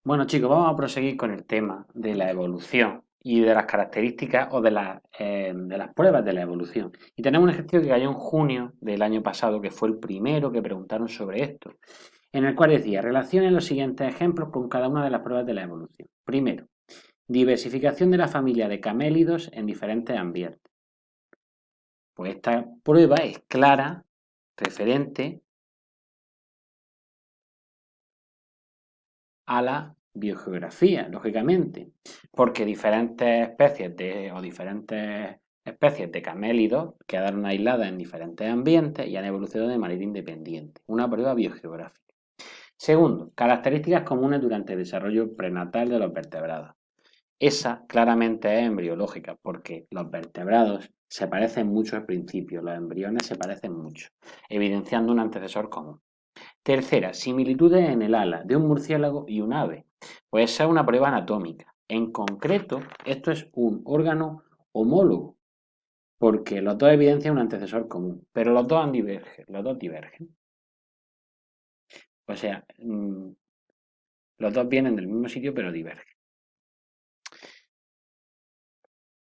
Bueno, chicos, vamos a proseguir con el tema de la evolución y de las características o de las pruebas de la evolución. Y tenemos un ejercicio que cayó en junio del año pasado, que fue el primero que preguntaron sobre esto, en el cual decía, relacionen los siguientes ejemplos con cada una de las pruebas de la evolución. Primero, diversificación de la familia de camélidos en diferentes ambientes. Pues esta prueba es clara, referente a la biogeografía, lógicamente, porque diferentes especies de camélidos quedaron aisladas en diferentes ambientes y han evolucionado de manera independiente. Una prueba biogeográfica. Segundo, características comunes durante el desarrollo prenatal de los vertebrados. Esa claramente es embriológica, porque los vertebrados se parecen mucho al principio, los embriones se parecen mucho, evidenciando un antecesor común. Tercera, similitudes en el ala de un murciélago y un ave. Pues esa es una prueba anatómica. En concreto, esto es un órgano homólogo, porque los dos evidencian un antecesor común, pero los dos divergen. O sea, los dos vienen del mismo sitio, pero divergen.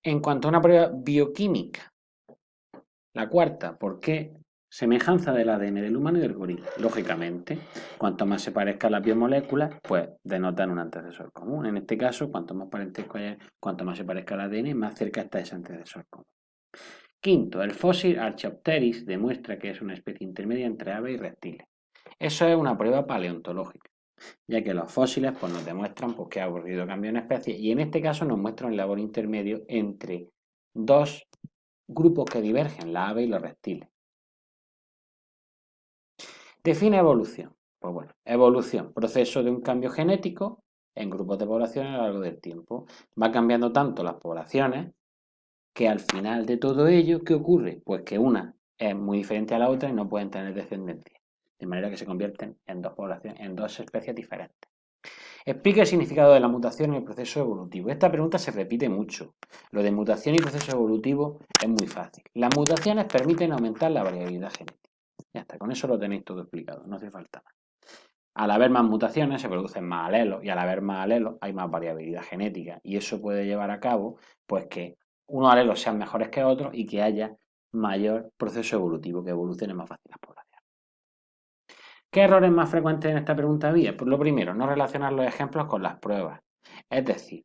En cuanto a una prueba bioquímica, la cuarta, ¿por qué? Semejanza del ADN del humano y del gorila. Lógicamente, cuanto más se parezcan las biomoléculas, pues denotan un antecesor común. En este caso, cuanto más parentesco haya, cuanto más se parezca el ADN, más cerca está ese antecesor común. Quinto, el fósil Archaeopteryx demuestra que es una especie intermedia entre aves y reptiles. Eso es una prueba paleontológica, ya que los fósiles pues, nos demuestran pues, que ha ocurrido cambio en especies y en este caso nos muestran el labor intermedio entre dos grupos que divergen, la ave y los reptiles. Define evolución. Pues bueno, evolución, proceso de un cambio genético en grupos de población a lo largo del tiempo. Va cambiando tanto las poblaciones que al final de todo ello, ¿qué ocurre? Pues que una es muy diferente a la otra y no pueden tener descendencia. De manera que se convierten en dos poblaciones, en dos especies diferentes. Explica el significado de la mutación en el proceso evolutivo. Esta pregunta se repite mucho. Lo de mutación y proceso evolutivo es muy fácil. Las mutaciones permiten aumentar la variabilidad genética. Ya está, con eso lo tenéis todo explicado, no hace falta más. Al haber más mutaciones se producen más alelos y al haber más alelos hay más variabilidad genética y eso puede llevar a cabo pues que unos alelos sean mejores que otros y que haya mayor proceso evolutivo, que evolucione más fácil las poblaciones. ¿Qué errores más frecuentes en esta pregunta había? Pues lo primero, no relacionar los ejemplos con las pruebas. Es decir,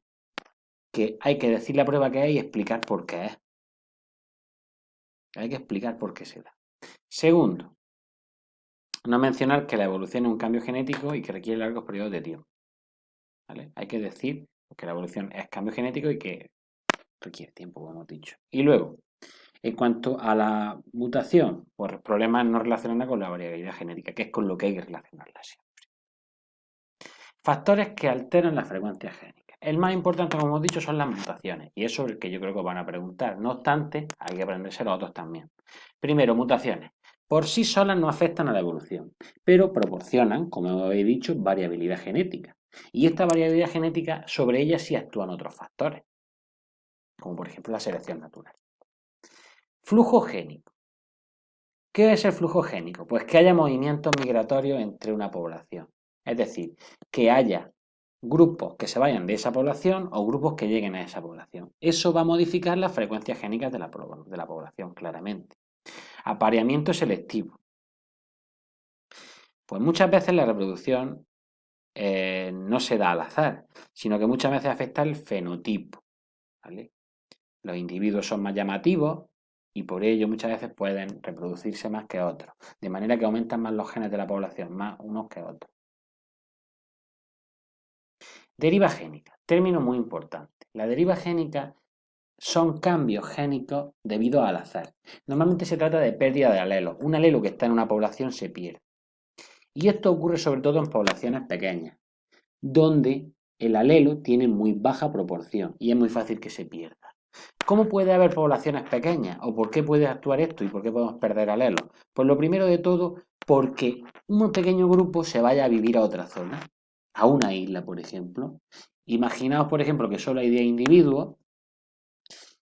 que hay que decir la prueba que es y explicar por qué es. Hay que explicar por qué se da. Segundo, no mencionar que la evolución es un cambio genético y que requiere largos periodos de tiempo. ¿Vale? Hay que decir que la evolución es cambio genético y que requiere tiempo, como hemos dicho. Y luego, en cuanto a la mutación, pues problemas no relacionados con la variabilidad genética, que es con lo que hay que relacionarla siempre. Factores que alteran la frecuencia génica. El más importante, como hemos dicho, son las mutaciones, y es sobre el que yo creo que os van a preguntar. No obstante, hay que aprenderse los otros también. Primero, mutaciones. Por sí solas no afectan a la evolución, pero proporcionan, como he dicho, variabilidad genética. Y esta variabilidad genética, sobre ella sí actúan otros factores, como por ejemplo la selección natural. Flujo génico. ¿Qué es el flujo génico? Pues que haya movimientos migratorios entre una población. Es decir, que haya grupos que se vayan de esa población o grupos que lleguen a esa población. Eso va a modificar las frecuencias génicas de la población, claramente. Apareamiento selectivo. Pues muchas veces la reproducción no se da al azar, sino que muchas veces afecta el fenotipo. ¿Vale? Los individuos son más llamativos y por ello muchas veces pueden reproducirse más que otros, de manera que aumentan más los genes de la población, más unos que otros. Deriva génica, término muy importante. La deriva génica son cambios génicos debido al azar. Normalmente se trata de pérdida de alelos. Un alelo que está en una población se pierde. Y esto ocurre sobre todo en poblaciones pequeñas, donde el alelo tiene muy baja proporción y es muy fácil que se pierda. ¿Cómo puede haber poblaciones pequeñas? ¿O por qué puede actuar esto? ¿Y por qué podemos perder alelos? Pues lo primero de todo, porque un pequeño grupo se vaya a vivir a otra zona, a una isla, por ejemplo. Imaginaos, por ejemplo, que solo hay 10 individuos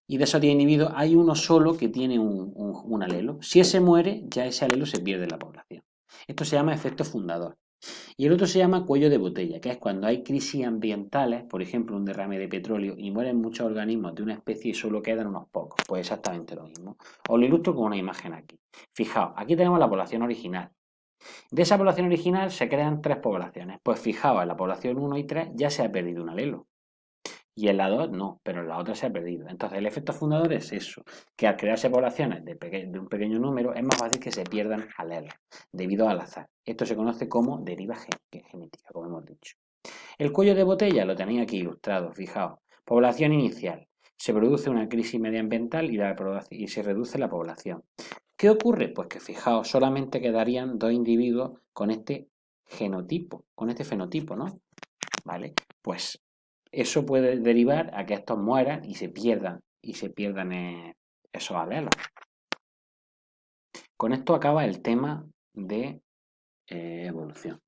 y de esos 10 individuos hay uno solo que tiene un alelo. Si ese muere, ya ese alelo se pierde en la población. Esto se llama efecto fundador. Y el otro se llama cuello de botella, que es cuando hay crisis ambientales, por ejemplo, un derrame de petróleo y mueren muchos organismos de una especie y solo quedan unos pocos. Pues exactamente lo mismo. Os lo ilustro con una imagen aquí. Fijaos, aquí tenemos la población original. De esa población original se crean tres poblaciones. Pues fijaos, en la población 1 y 3 ya se ha perdido un alelo. Y en la 2 no, pero en la otra se ha perdido. Entonces el efecto fundador es eso, que al crearse poblaciones de un pequeño número es más fácil que se pierdan alelos, debido al azar. Esto se conoce como deriva genética, como hemos dicho. El cuello de botella lo tenéis aquí ilustrado, fijaos. Población inicial. Se produce una crisis medioambiental y se reduce la población. ¿Qué ocurre? Pues que fijaos, solamente quedarían dos individuos con este genotipo, con este fenotipo, ¿no? ¿Vale? Pues eso puede derivar a que estos mueran y se pierdan esos alelos. Con esto acaba el tema de evolución.